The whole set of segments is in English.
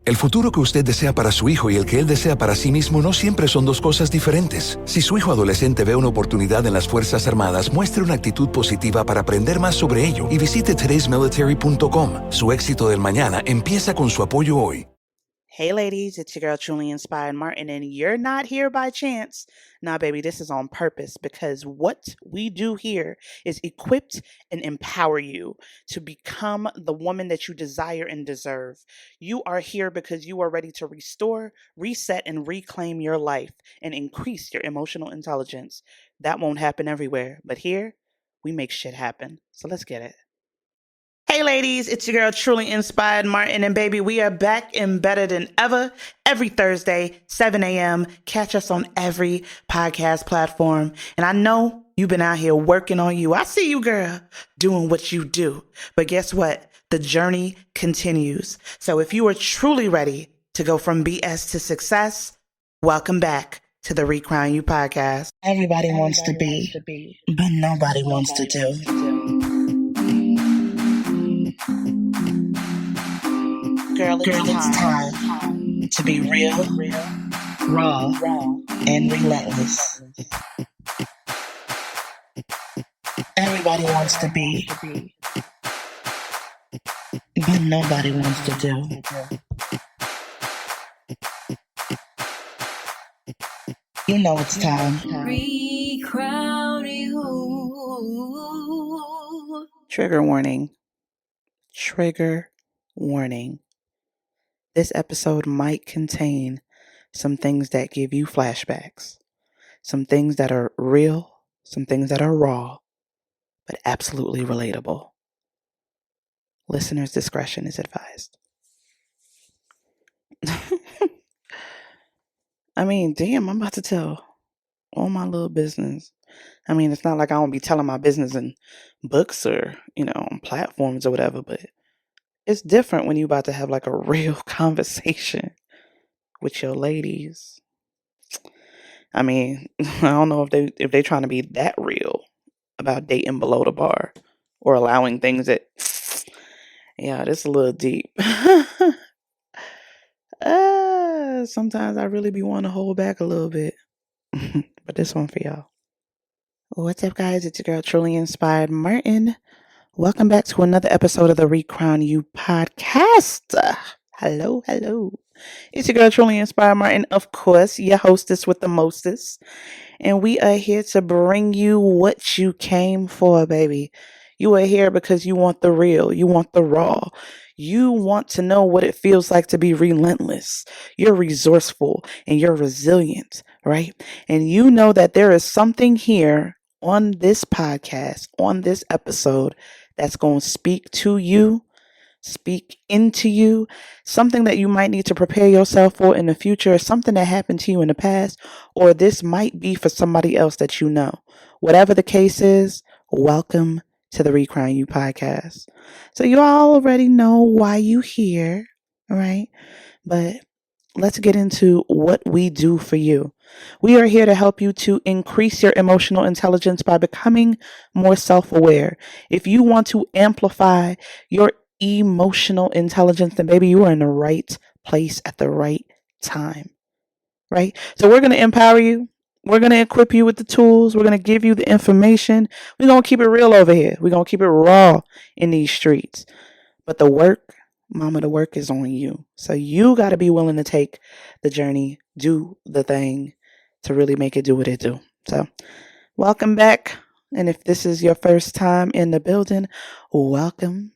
El futuro que usted desea para su hijo y el que él desea para sí mismo no siempre son dos cosas diferentes. Si su hijo adolescente ve una oportunidad en las Fuerzas Armadas, muestre una actitud positiva para aprender más sobre ello y visite today'smilitary.com. Su éxito del mañana empieza con su apoyo hoy. Hey ladies, it's your girl Truly Inspired Martin, and you're not here by chance. Nah, baby, this is on purpose, because what we do here is equip and empower you to become the woman that you desire and deserve. You are here because you are ready to restore, reset, and reclaim your life and increase your emotional intelligence. That won't happen everywhere, but here we make shit happen. So let's get it. Hey ladies, it's your girl Truly Inspired Martin, and baby, we are back and better than ever every Thursday, 7 a.m. Catch us on every podcast platform. And I know you've been out here working on you. I see you, girl, doing what you do. But guess what? The journey continues. So if you are truly ready to go from BS to success, welcome back to the Recrown You podcast. Everybody wants to be, but nobody wants to do. Girl, it's time to be real, raw, and relentless. Everybody wants to be, but nobody wants to do. You know it's time. Recrown you. Trigger warning. Trigger warning. This episode might contain some things that give you flashbacks, some things that are real, some things that are raw, but absolutely relatable. Listener's discretion is advised. I mean, damn, I'm about to tell all my little business. I mean, it's not like I won't be telling my business in books or, on platforms or whatever, but it's different when you're about to have like a real conversation with your ladies. I mean, I don't know if they trying to be that real about dating below the bar or allowing things that, yeah, this is a little deep. Sometimes I really be wanting to hold back a little bit, but this one for y'all. What's up, guys? It's your girl Truly Inspired Martin. Welcome back to another episode of the Recrown You podcast. Hello. It's your girl Truly Inspired Martin, of course, your hostess with the mostest. And we are here to bring you what you came for, baby. You are here because you want the real, you want the raw. You want to know what it feels like to be relentless. You're resourceful and you're resilient, right? And you know that there is something here on this podcast, on this episode, that's going to speak to you, speak into you, something that you might need to prepare yourself for in the future, something that happened to you in the past, or this might be for somebody else that you know. Whatever the case is, welcome to the Recrown You podcast. So you all already know why you here, right? But let's get into what we do for you. We are here to help you to increase your emotional intelligence by becoming more self-aware. If you want to amplify your emotional intelligence, then baby, you are in the right place at the right time, right? So we're going to empower you. We're going to equip you with the tools. We're going to give you the information. We're going to keep it real over here. We're going to keep it raw in these streets. But the work, mama, the work is on you. So you got to be willing to take the journey, do the thing to really make it do what it do. So welcome back. And if this is your first time in the building, welcome.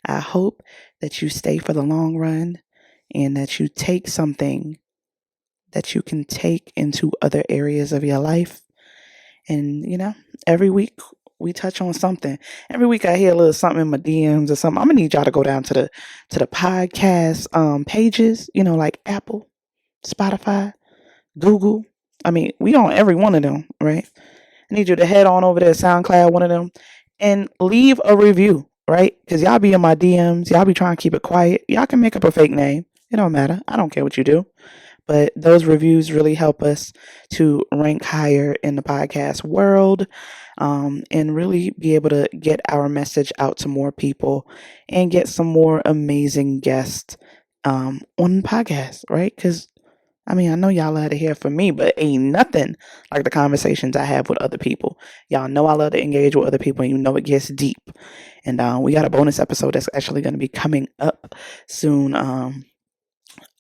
I hope that you stay for the long run and that you take something that you can take into other areas of your life. And, every week we touch on something. Every week I hear a little something in my DMs or something. I'm gonna need y'all to go down to the podcast pages, like Apple, Spotify, Google. I mean, we on every one of them, right? I need you to head on over there, SoundCloud, one of them, and leave a review, right? Because y'all be in my DMs. Y'all be trying to keep it quiet. Y'all can make up a fake name. It don't matter. I don't care what you do. But those reviews really help us to rank higher in the podcast world, and really be able to get our message out to more people and get some more amazing guests on the podcast, right? Because I mean, I know y'all love to hear from me, but ain't nothing like the conversations I have with other people. Y'all know I love to engage with other people, and you know it gets deep. And we got a bonus episode that's actually going to be coming up soon. I'm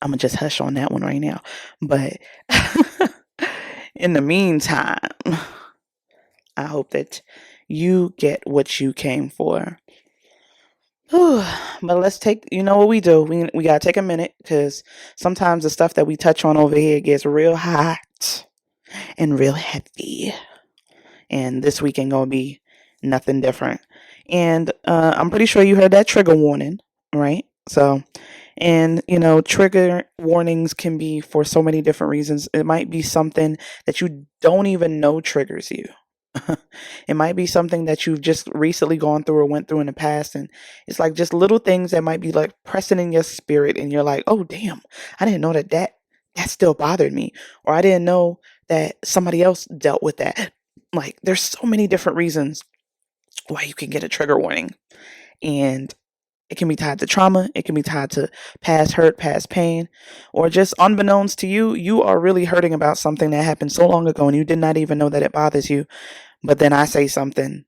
gonna just hush on that one right now. But in the meantime, I hope that you get what you came for. But let's take, you know what we do? We gotta take a minute because sometimes the stuff that we touch on over here gets real hot and real heavy. And this week ain't gonna be nothing different. And I'm pretty sure you heard that trigger warning, right? So, and you know, trigger warnings can be for so many different reasons. It might be something that you don't even know triggers you. It might be something that you've just recently gone through or went through in the past. And it's like just little things that might be like pressing in your spirit. And you're like, oh, damn, I didn't know that still bothered me. Or I didn't know that somebody else dealt with that. Like there's so many different reasons why you can get a trigger warning. And it can be tied to trauma. It can be tied to past hurt, past pain, or just unbeknownst to you, you are really hurting about something that happened so long ago and you did not even know that it bothers you. But then I say something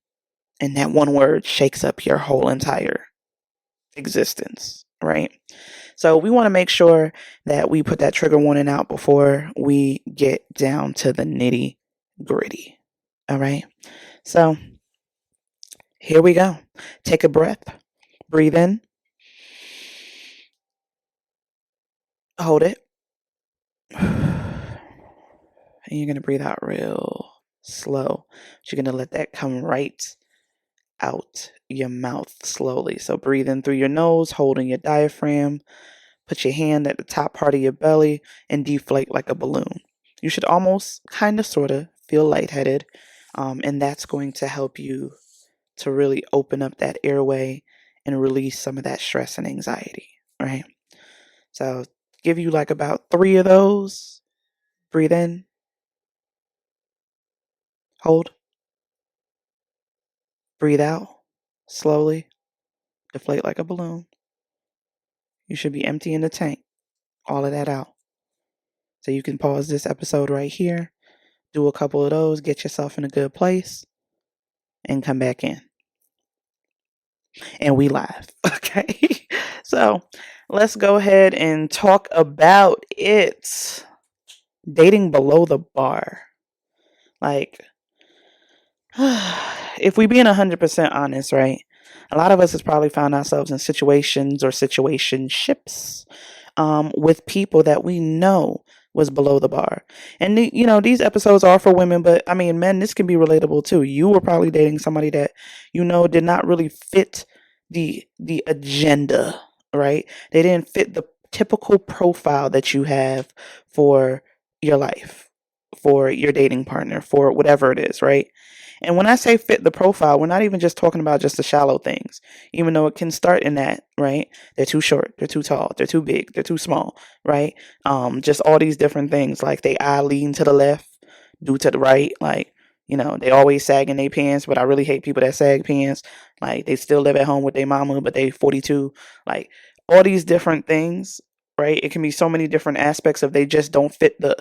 and that one word shakes up your whole entire existence, right? So we want to make sure that we put that trigger warning out before we get down to the nitty gritty. All right. So here we go. Take a breath. Breathe in. Hold it. And you're going to breathe out real slow. You're going to let that come right out your mouth slowly. So breathe in through your nose, holding your diaphragm. Put your hand at the top part of your belly and deflate like a balloon. You should almost kind of sort of feel lightheaded. And that's going to help you to really open up that airway and release some of that stress and anxiety, right? So give you like about 3 of those. Breathe in. Hold. Breathe out. Slowly. Deflate like a balloon. You should be emptying the tank. All of that out. So you can pause this episode right here. Do a couple of those. Get yourself in a good place. And come back in. And we live. Okay. So let's go ahead and talk about it. Dating below the bar. Like, if we being 100% honest, right? A lot of us has probably found ourselves in situations or situationships with people that we know was below the bar. And you know, these episodes are for women, but I mean, men, this can be relatable too. You were probably dating somebody that you know did not really fit the agenda, right? They didn't fit the typical profile that you have for your life, for your dating partner, for whatever it is, right? And when I say fit the profile, we're not even just talking about just the shallow things, even though it can start in that, right? They're too short, they're too tall, they're too big, they're too small, right? Just all these different things, like they eye lean to the left, do to the right, like, you know, they always sag in their pants, but I really hate people that sag pants. Like they still live at home with their mama, but they 42. Like all these different things, right? It can be so many different aspects of they just don't fit the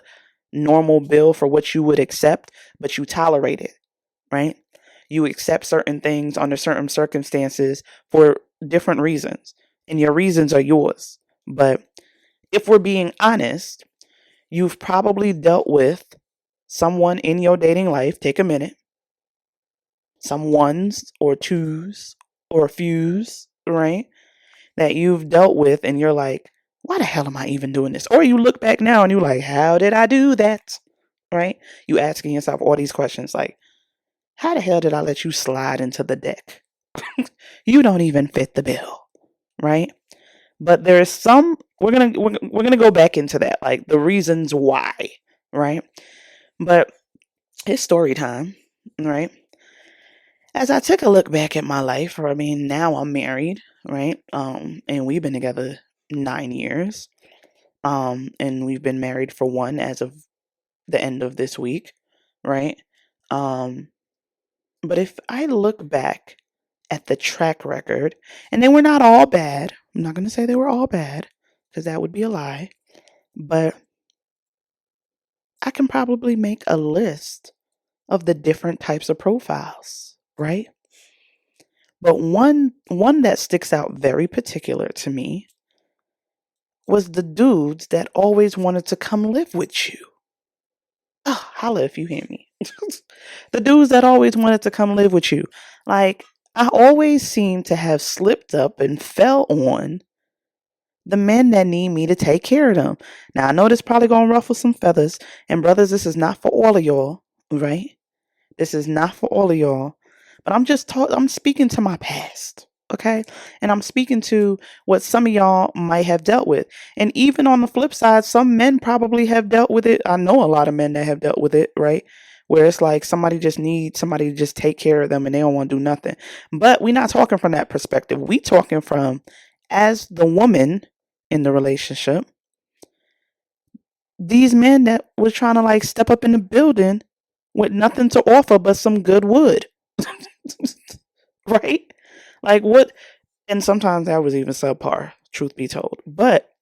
normal bill for what you would accept, but you tolerate it, right? You accept certain things under certain circumstances for different reasons, and your reasons are yours. But if we're being honest, you've probably dealt with someone in your dating life, take a minute, some ones or twos or a fews, right? That you've dealt with, and you're like, why the hell am I even doing this? Or you look back now and you're like, how did I do that? Right? You asking yourself all these questions like, how the hell did I let you slide into the deck? You don't even fit the bill, right? But there's some we're gonna go back into that, like the reasons why, right? But it's story time, right? As I took a look back at my life, I mean, now I'm married, right? And we've been together 9 years. And we've been married for one as of the end of this week, right? Um, but if I look back at the track record, and they were not all bad. I'm not going to say they were all bad. because that would be a lie. But I can probably make a list of the different types of profiles, right? But one that sticks out very particular to me was the dudes that always wanted to come live with you. Oh, holla if you hear me. The dudes that always wanted to come live with you. Like, I always seem to have slipped up and fell on the men that need me to take care of them. Now, I know this probably going to ruffle some feathers. And brothers, this is not for all of y'all, right? This is not for all of y'all. But I'm speaking to my past, okay? And I'm speaking to what some of y'all might have dealt with. And even on the flip side, some men probably have dealt with it. I know a lot of men that have dealt with it, right? Where it's like somebody just needs somebody to just take care of them and they don't want to do nothing. But we're not talking from that perspective. We talking from as the woman in the relationship, these men that was trying to like step up in the building with nothing to offer but some good wood. Right? Like what? And sometimes that was even subpar, truth be told. But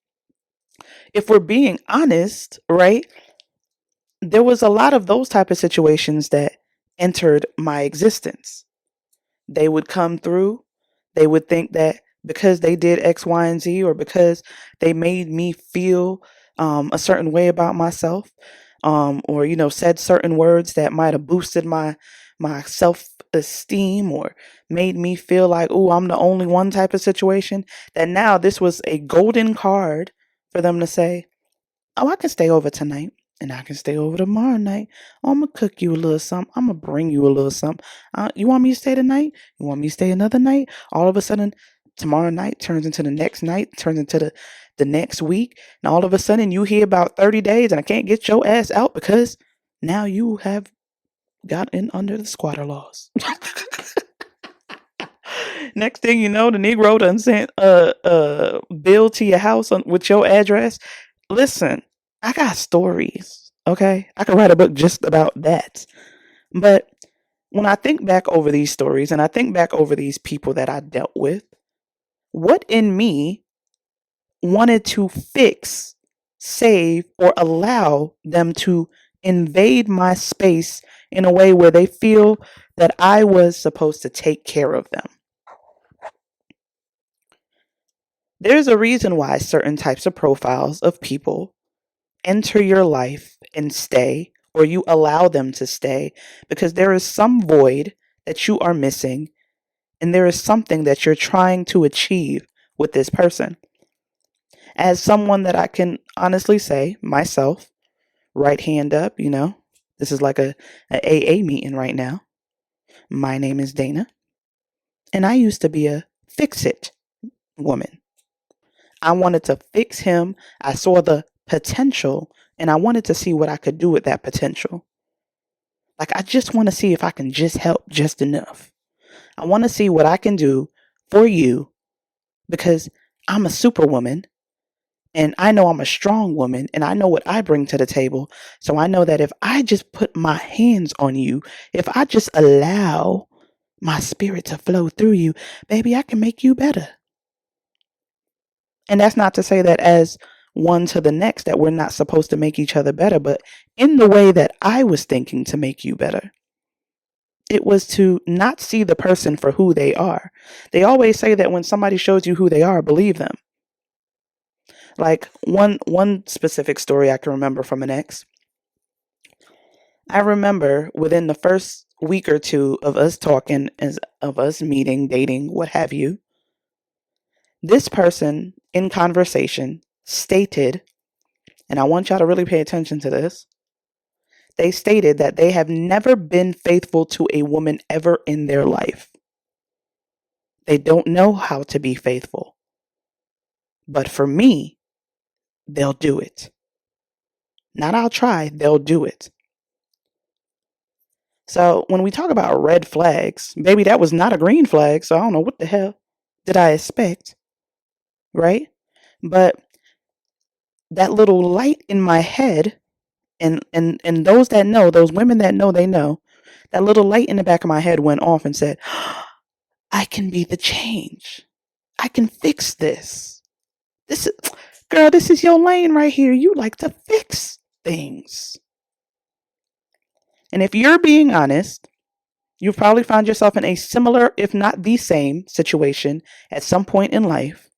if we're being honest, right, there was a lot of those type of situations that entered my existence. They would come through. They would think that because they did X, Y, and Z, or because they made me feel a certain way about myself, or said certain words that might have boosted my self-esteem or made me feel like, oh, I'm the only one type of situation, that now this was a golden card for them to say, oh, I can stay over tonight and I can stay over tomorrow night. Oh, I'm going to cook you a little something. I'm going to bring you a little something. You want me to stay tonight? You want me to stay another night? All of a sudden, tomorrow night turns into the next night, turns into the next week. And all of a sudden you hear about 30 days and I can't get your ass out because now you have got in under the squatter laws. Next thing you know, the Negro done sent a bill to your house with your address. Listen, I got stories, okay? I could write a book just about that. But when I think back over these stories and I think back over these people that I dealt with, what in me wanted to fix, save, or allow them to invade my space in a way where they feel that I was supposed to take care of them? There's a reason why certain types of profiles of people enter your life and stay, or you allow them to stay, because there is some void that you are missing, and there is something that you're trying to achieve with this person. As someone that I can honestly say, myself, right hand up, this is like a AA meeting right now. My name is Dana, and I used to be a fix-it woman. I wanted to fix him. I saw the potential, and I wanted to see what I could do with that potential. Like, I just want to see if I can just help just enough. I want to see what I can do for you because I'm a superwoman, and I know I'm a strong woman, and I know what I bring to the table. So I know that if I just put my hands on you, if I just allow my spirit to flow through you, baby, I can make you better. And that's not to say that as one to the next that we're not supposed to make each other better, but in the way that I was thinking to make you better, it was to not see the person for who they are. They always say that when somebody shows you who they are, believe them. Like one specific story I can remember from an ex. I remember within the first week or two of us talking, of us meeting, dating, what have you, this person in conversation stated, and I want y'all to really pay attention to this, they stated that they have never been faithful to a woman ever in their life. They don't know how to be faithful. But for me, they'll do it. Not I'll try, they'll do it. So when we talk about red flags, baby, that was not a green flag, so I don't know what the hell did I expect, right? But that little light in my head, and those that know, those women that know, they know, that little light in the back of my head went off and said, I can be the change. I can fix this. Girl, this is your lane right here. You like to fix things. And if you're being honest, you've probably found yourself in a similar, if not the same, situation at some point in life.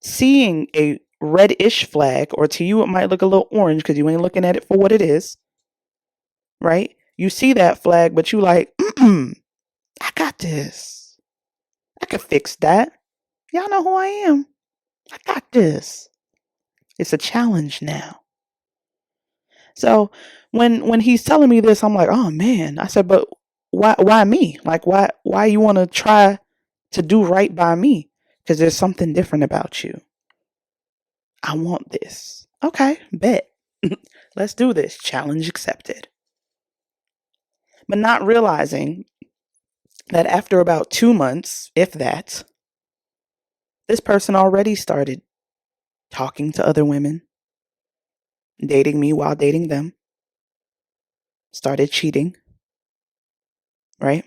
Seeing a reddish flag, or to you it might look a little orange because you ain't looking at it for what it is, right? You see that flag, but you like, I got this. I can fix that. Y'all know who I am. I got this. It's a challenge now. So when he's telling me this, I'm like, oh man. I said, but why me? Like why you want to try to do right by me? Because there's something different about you. I want this. Okay, bet. Let's do this. Challenge accepted. But not realizing that after about 2 months, if that, this person already started talking to other women, dating me while dating them, started cheating, right?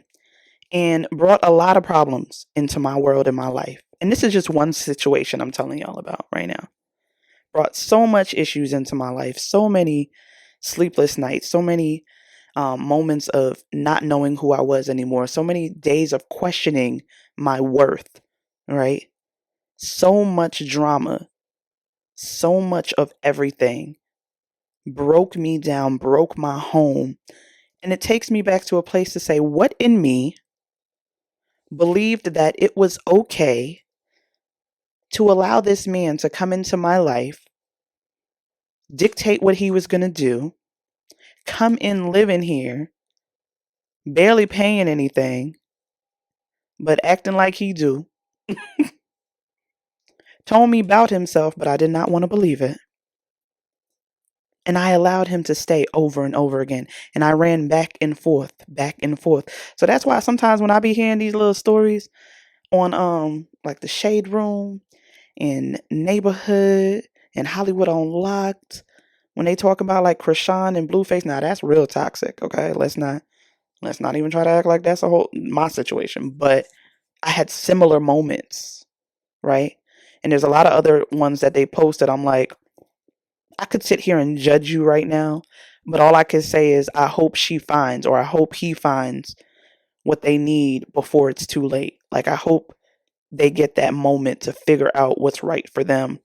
And brought a lot of problems into my world and my life. And this is just one situation I'm telling y'all about right now. Brought so much issues into my life, so many sleepless nights, so many moments of not knowing who I was anymore, so many days of questioning my worth, right? So much drama, so much of everything broke me down, broke my home. And it takes me back to a place to say, what in me believed that it was okay to allow this man to come into my life, dictate what he was going to do, come in living here, barely paying anything, but acting like he do, told me about himself, but I did not want to believe it. And I allowed him to stay over and over again. And I ran back and forth, back and forth. So that's why sometimes when I be hearing these little stories on like the Shade Room and Neighborhood and Hollywood Unlocked, when they talk about like Krishan and Blueface, now that's real toxic, okay? Let's not even try to act like that's my situation. But I had similar moments, right? And there's a lot of other ones that they posted. I'm like, I could sit here and judge you right now, but all I can say is I hope she finds, or I hope he finds what they need before it's too late. Like, I hope they get that moment to figure out what's right for them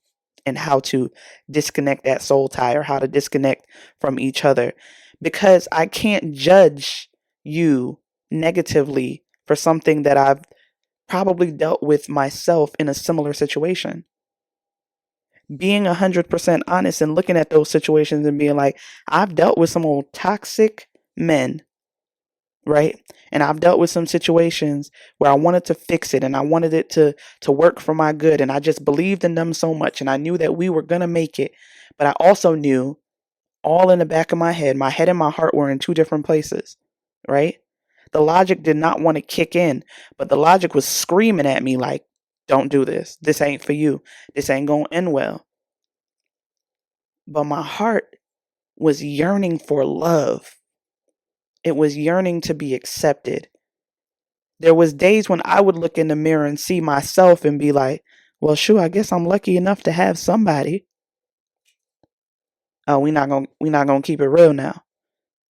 and how to disconnect that soul tie, or how to disconnect from each other. Because I can't judge you negatively for something that I've probably dealt with myself in a similar situation. Being 100% honest and looking at those situations and being like, I've dealt with some old toxic men, right? And I've dealt with some situations where I wanted to fix it and I wanted it to work for my good. And I just believed in them so much. And I knew that we were going to make it. But I also knew, all in the back of my head and my heart were in two different places, right? The logic did not want to kick in, but the logic was screaming at me like, don't do this. This ain't for you. This ain't going to end well. But my heart was yearning for love. It was yearning to be accepted. There was days when I would look in the mirror and see myself and be like, well, shoot, I guess I'm lucky enough to have somebody. Oh, we're not gonna keep it real now.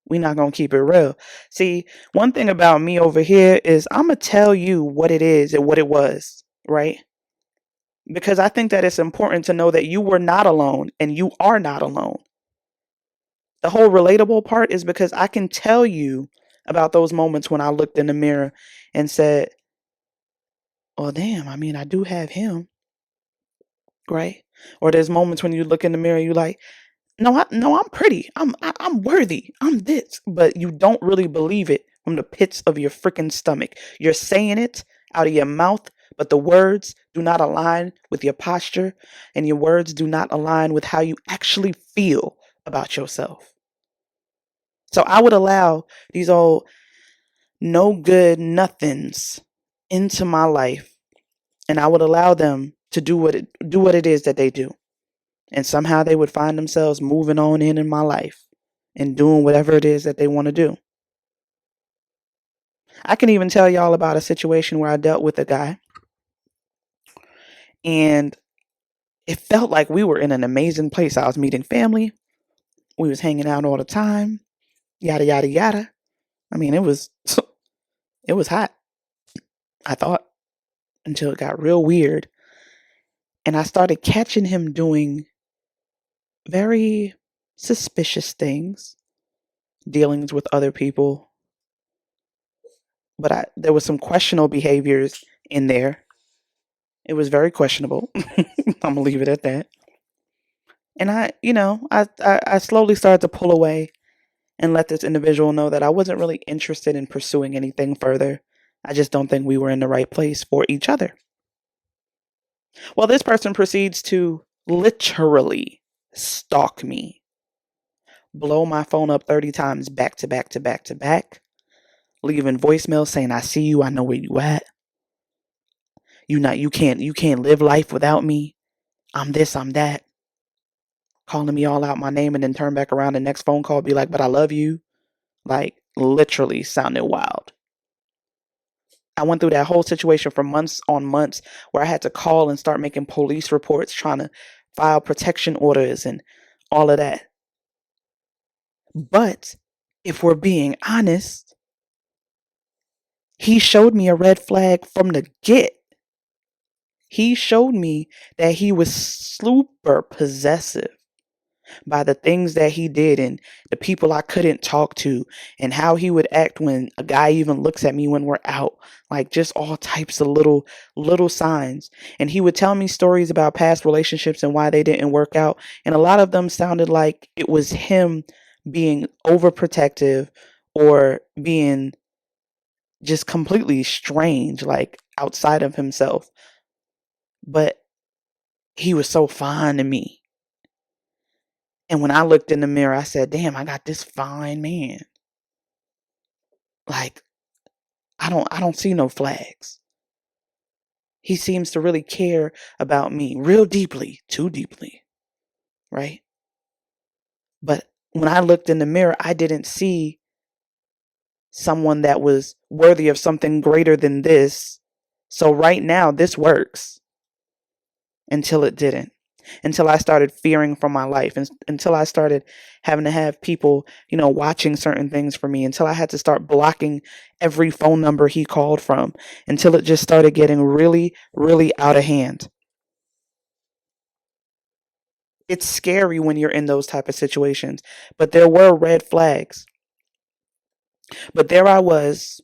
We're not gonna keep it real. See, one thing about me over here is I'm gonna tell you what it is and what it was, right? Because I think that it's important to know that you were not alone and you are not alone. The whole relatable part is because I can tell you about those moments when I looked in the mirror and said, well, damn, I mean, I do have him, right? Or there's moments when you look in the mirror, you like, no, I'm pretty. I'm worthy. I'm this. But you don't really believe it from the pits of your freaking stomach. You're saying it out of your mouth, but the words do not align with your posture, and your words do not align with how you actually feel about yourself. So I would allow these old no good nothings into my life, and I would allow them to do what it is that they do. And somehow they would find themselves moving on in my life and doing whatever it is that they want to do. I can even tell y'all about a situation where I dealt with a guy, and it felt like we were in an amazing place. I was meeting family. We was hanging out all the time. Yada, yada, yada. I mean, it was hot, I thought, until it got real weird. And I started catching him doing very suspicious things, dealings with other people. But there was some questionable behaviors in there. It was very questionable. I'm gonna leave it at that. And I slowly started to pull away and let this individual know that I wasn't really interested in pursuing anything further. I just don't think we were in the right place for each other. Well, this person proceeds to literally stalk me, blow my phone up 30 times back to back to back to back, leaving voicemails saying, I see you, I know where you at. You can't live life without me. I'm this, I'm that. Calling me all out my name and then turn back around the next phone call, be like, but I love you. Like, literally sounded wild. I went through that whole situation for months on months where I had to call and start making police reports, trying to file protection orders and all of that. But if we're being honest, he showed me a red flag from the get. He showed me that he was super possessive by the things that he did and the people I couldn't talk to and how he would act when a guy even looks at me when we're out, like just all types of little signs. And he would tell me stories about past relationships and why they didn't work out. And a lot of them sounded like it was him being overprotective or being just completely strange, like outside of himself. But he was so fine to me. And when I looked in the mirror, I said, damn, I got this fine man. Like, I don't see no flags. He seems to really care about me real deeply, too deeply, right? But when I looked in the mirror, I didn't see someone that was worthy of something greater than this. So right now, this works until it didn't. Until I started fearing for my life, and until I started having to have people, watching certain things for me, until I had to start blocking every phone number he called from, until it just started getting really, really out of hand. It's scary when you're in those type of situations, but there were red flags. But there I was,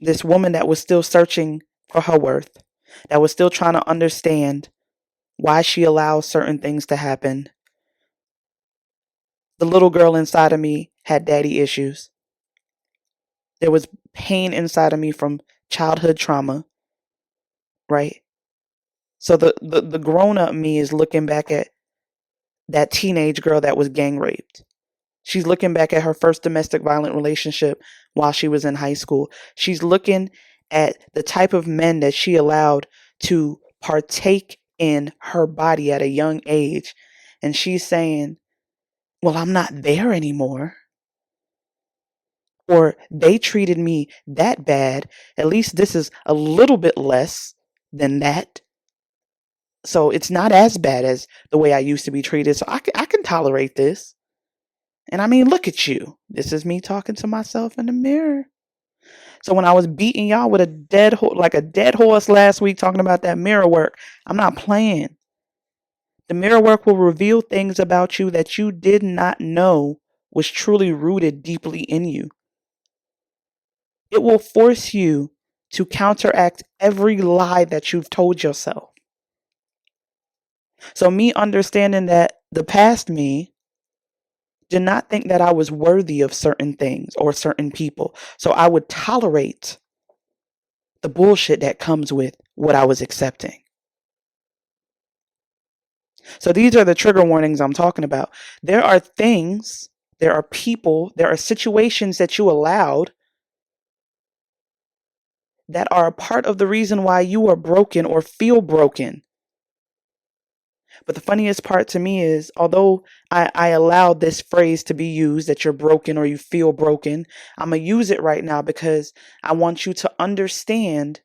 this woman that was still searching for her worth, that was still trying to understand why she allows certain things to happen. The little girl inside of me had daddy issues. There was pain inside of me from childhood trauma, right? So the grown-up me is looking back at that teenage girl that was gang raped. She's looking back at her first domestic violent relationship while she was in high school. She's looking at the type of men that she allowed to partake in her body at a young age. And she's saying, well, I'm not there anymore. Or they treated me that bad. At least this is a little bit less than that. So it's not as bad as the way I used to be treated. So I can tolerate this. And I mean, look at you. This is me talking to myself in the mirror. So when I was beating y'all with a dead horse last week, talking about that mirror work, I'm not playing. The mirror work will reveal things about you that you did not know was truly rooted deeply in you. It will force you to counteract every lie that you've told yourself. So me understanding that the past me did not think that I was worthy of certain things or certain people. So I would tolerate the bullshit that comes with what I was accepting. So these are the trigger warnings I'm talking about. There are things, there are people, there are situations that you allowed that are a part of the reason why you are broken or feel broken. But the funniest part to me is, although I allowed this phrase to be used, that you're broken or you feel broken, I'm going to use it right now because I want you to understand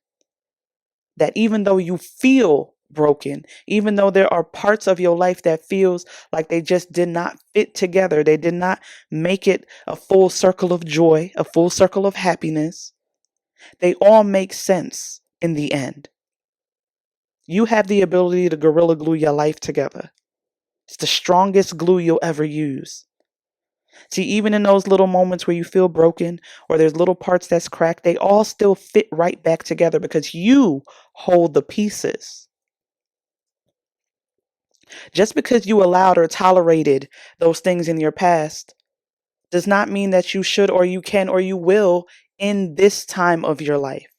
that even though you feel broken, even though there are parts of your life that feels like they just did not fit together. They did not make it a full circle of joy, a full circle of happiness. They all make sense in the end. You have the ability to gorilla glue your life together. It's the strongest glue you'll ever use. See, even in those little moments where you feel broken or there's little parts that's cracked, they all still fit right back together because you hold the pieces. Just because you allowed or tolerated those things in your past does not mean that you should or you can or you will in this time of your life.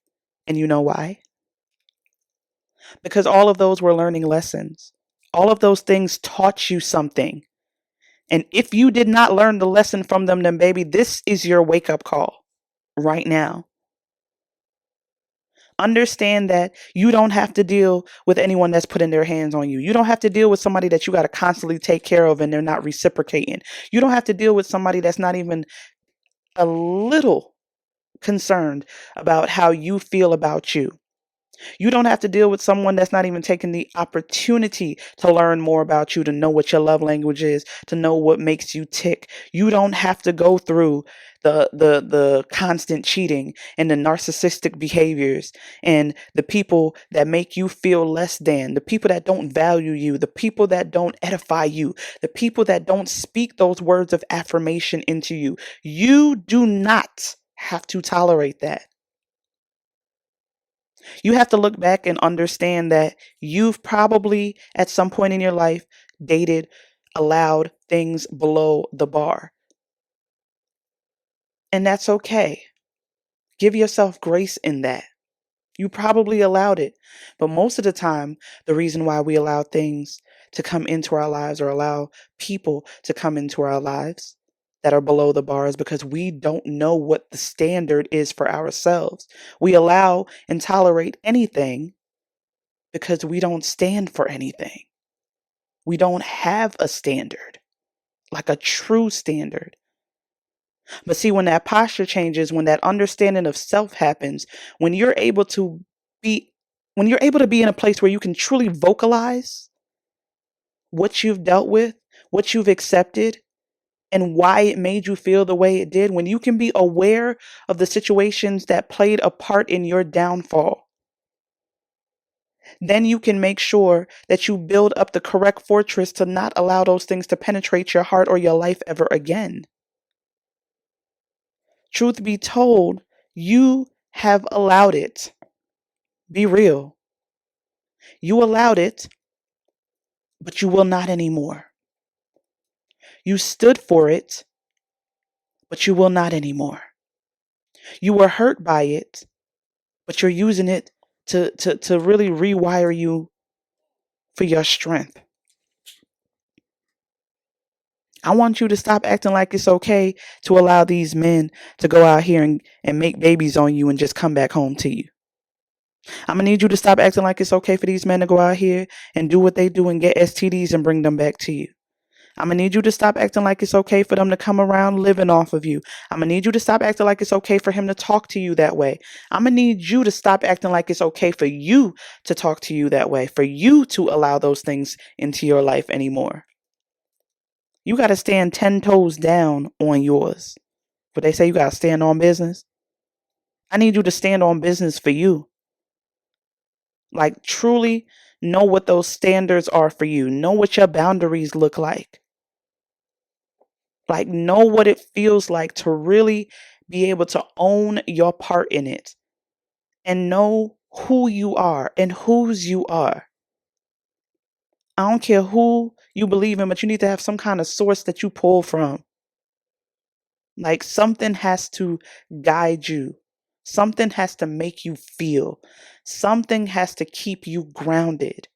And you know why? Because all of those were learning lessons. All of those things taught you something. And if you did not learn the lesson from them, then baby, this is your wake-up call right now. Understand that you don't have to deal with anyone that's putting their hands on you. You don't have to deal with somebody that you got to constantly take care of and they're not reciprocating. You don't have to deal with somebody that's not even a little concerned about how you feel about you. You don't have to deal with someone that's not even taking the opportunity to learn more about you, to know what your love language is, to know what makes you tick. You don't have to go through the constant cheating and the narcissistic behaviors and the people that make you feel less than, the people that don't value you, the people that don't edify you, the people that don't speak those words of affirmation into you. You do not have to tolerate that. You have to look back and understand that you've probably at some point in your life dated, allowed things below the bar. And that's okay. Give yourself grace in that. You probably allowed it. But most of the time, the reason why we allow things to come into our lives or allow people to come into our lives that are below the bar is because we don't know what the standard is for ourselves. We allow and tolerate anything because we don't stand for anything. We don't have a standard, like a true standard. But see, when that posture changes, when that understanding of self happens, when you're able to be in a place where you can truly vocalize what you've dealt with, what you've accepted, and why it made you feel the way it did, when you can be aware of the situations that played a part in your downfall, then you can make sure that you build up the correct fortress to not allow those things to penetrate your heart or your life ever again. Truth be told, you have allowed it. Be real. You allowed it, but you will not anymore. You stood for it, but you will not anymore. You were hurt by it, but you're using it to really rewire you for your strength. I want you to stop acting like it's okay to allow these men to go out here and make babies on you and just come back home to you. I'm going to need you to stop acting like it's okay for these men to go out here and do what they do and get STDs and bring them back to you. I'm going to need you to stop acting like it's okay for them to come around living off of you. I'm going to need you to stop acting like it's okay for him to talk to you that way. I'm going to need you to stop acting like it's okay for you to talk to you that way, for you to allow those things into your life anymore. You got to stand 10 toes down on yours. But they say you got to stand on business. I need you to stand on business for you. Like, truly know what those standards are for you. Know what your boundaries look like. Like, know what it feels like to really be able to own your part in it and know who you are and whose you are. I don't care who you believe in, but you need to have some kind of source that you pull from. Like, something has to guide you. Something has to make you feel. Something has to keep you grounded.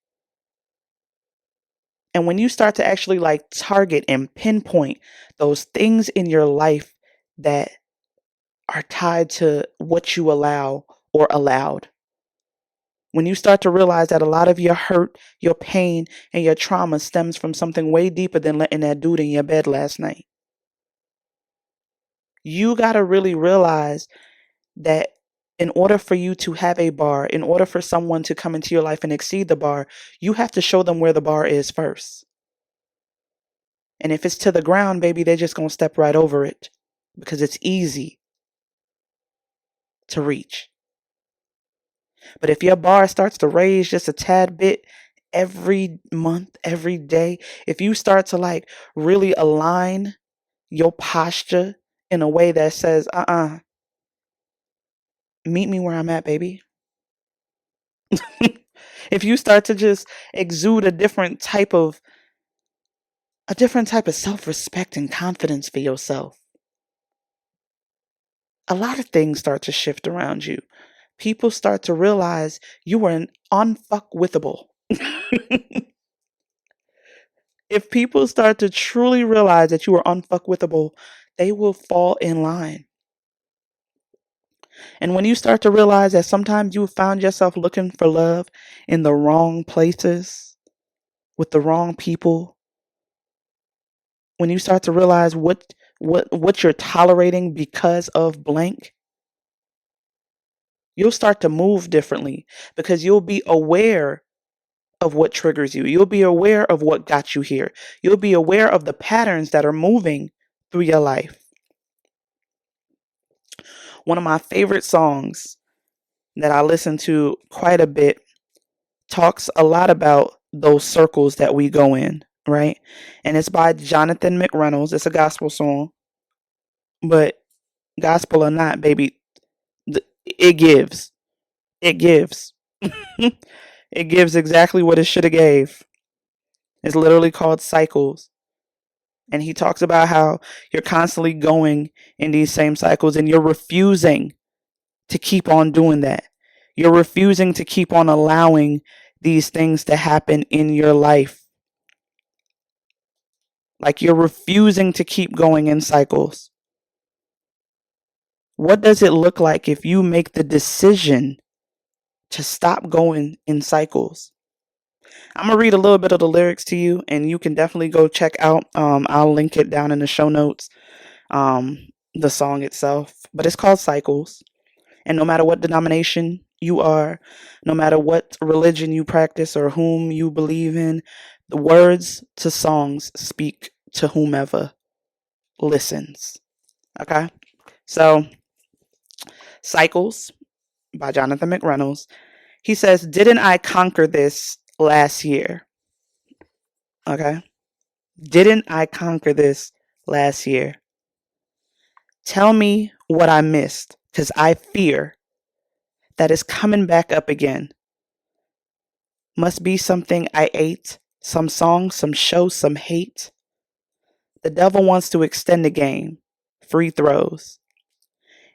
And when you start to actually like target and pinpoint those things in your life that are tied to what you allow or allowed, when you start to realize that a lot of your hurt, your pain, and your trauma stems from something way deeper than letting that dude in your bed last night, you got to really realize that In order for you to have a bar, in order for someone to come into your life and exceed the bar, you have to show them where the bar is first. And if it's to the ground, baby, they're just going to step right over it because it's easy to reach. But if your bar starts to raise just a tad bit every month, every day, if you start to like really align your posture in a way that says, meet me where I'm at, baby. If you start to just exude a different type of self-respect and confidence for yourself, a lot of things start to shift around you. People start to realize you are an unfuckwithable. If people start to truly realize that you are unfuckwithable, they will fall in line. And when you start to realize that sometimes you found yourself looking for love in the wrong places, with the wrong people, when you start to realize what you're tolerating because of blank, you'll start to move differently because you'll be aware of what triggers you. You'll be aware of what got you here. You'll be aware of the patterns that are moving through your life. One of my favorite songs that I listen to quite a bit talks a lot about those circles that we go in, right? And it's by Johnathan McReynolds. It's a gospel song. But gospel or not, baby, it gives. It gives. It gives exactly what it should have gave. It's literally called Cycles. And he talks about how you're constantly going in these same cycles and you're refusing to keep on doing that. You're refusing to keep on allowing these things to happen in your life. Like you're refusing to keep going in cycles. What does it look like if you make the decision to stop going in cycles? I'm going to read a little bit of the lyrics to you and you can definitely go check out. I'll link it down in the show notes. The song itself, but it's called Cycles. And no matter what denomination you are, no matter what religion you practice or whom you believe in, the words to songs speak to whomever listens. Okay? So, Cycles by Johnathan McReynolds. He says, "Didn't I conquer this last year?" Okay? Didn't I conquer this last year? Tell me what I missed, because I fear that is coming back up again. Must be something I ate, some song, some show, some hate. The devil wants to extend the game, free throws.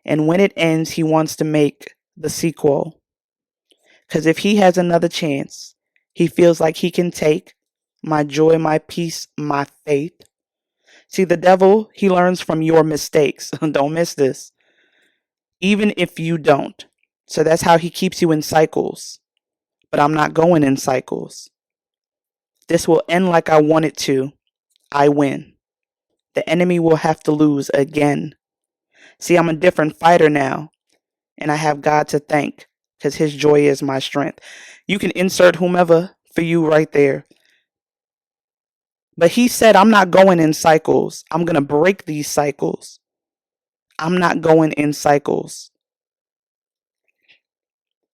And when it ends, he wants to make the sequel. Because if he has another chance, he feels like he can take my joy, my peace, my faith. See, the devil, he learns from your mistakes. Don't miss this. Even if you don't. So that's how he keeps you in cycles. But I'm not going in cycles. This will end like I want it to. I win. The enemy will have to lose again. See, I'm a different fighter now. And I have God to thank because his joy is my strength. You can insert whomever for you right there. But he said, I'm not going in cycles. I'm going to break these cycles. I'm not going in cycles.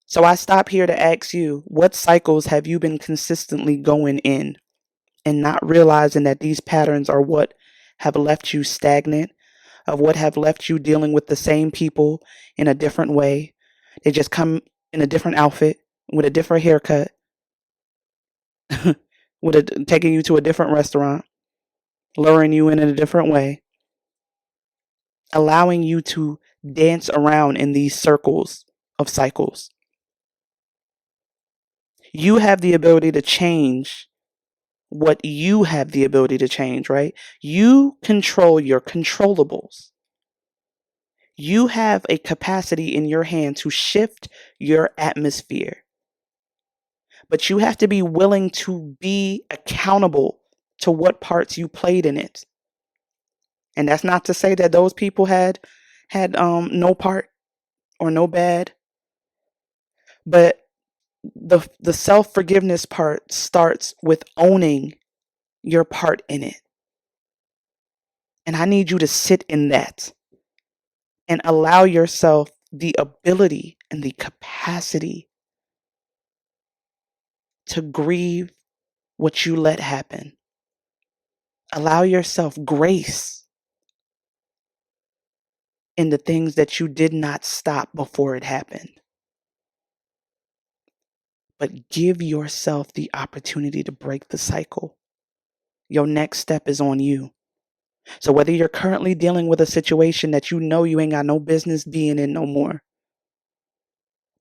So I stop here to ask you, what cycles have you been consistently going in and not realizing that these patterns are what have left you stagnant, of what have left you dealing with the same people in a different way? They just come in a different outfit, with a different haircut, taking you to a different restaurant, luring you in a different way, allowing you to dance around in these circles of cycles. You have the ability to change what you have the ability to change, right? You control your controllables. You have a capacity in your hand to shift your atmosphere. But you have to be willing to be accountable to what parts you played in it. And that's not to say that those people had no part or no bad But the self-forgiveness part starts with owning your part in it. And I need you to sit in that and allow yourself the ability and the capacity to grieve what you let happen. Allow yourself grace in the things that you did not stop before it happened. But give yourself the opportunity to break the cycle. Your next step is on you. So whether you're currently dealing with a situation that you know you ain't got no business being in no more,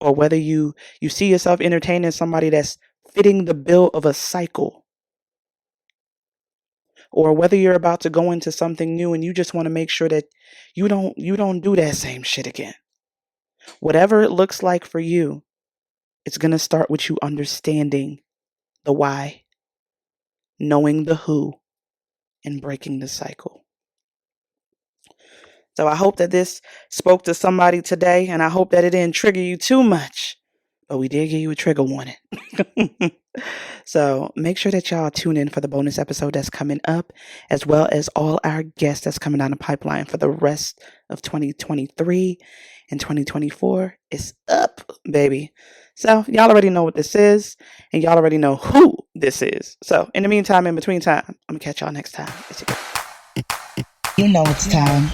or whether you see yourself entertaining somebody that's fitting the bill of a cycle, or whether you're about to go into something new and you just want to make sure that you don't do that same shit again. Whatever it looks like for you, it's going to start with you understanding the why, knowing the who, and breaking the cycle. So I hope that this spoke to somebody today, and I hope that it didn't trigger you too much. But we did give you a trigger warning. So make sure that y'all tune in for the bonus episode that's coming up, as well as all our guests that's coming down the pipeline for the rest of 2023 and 2024. It's up, baby. So y'all already know what this is, and y'all already know who this is. So in the meantime, in between time, I'm going to catch y'all next time. It's your girl. You know it's time.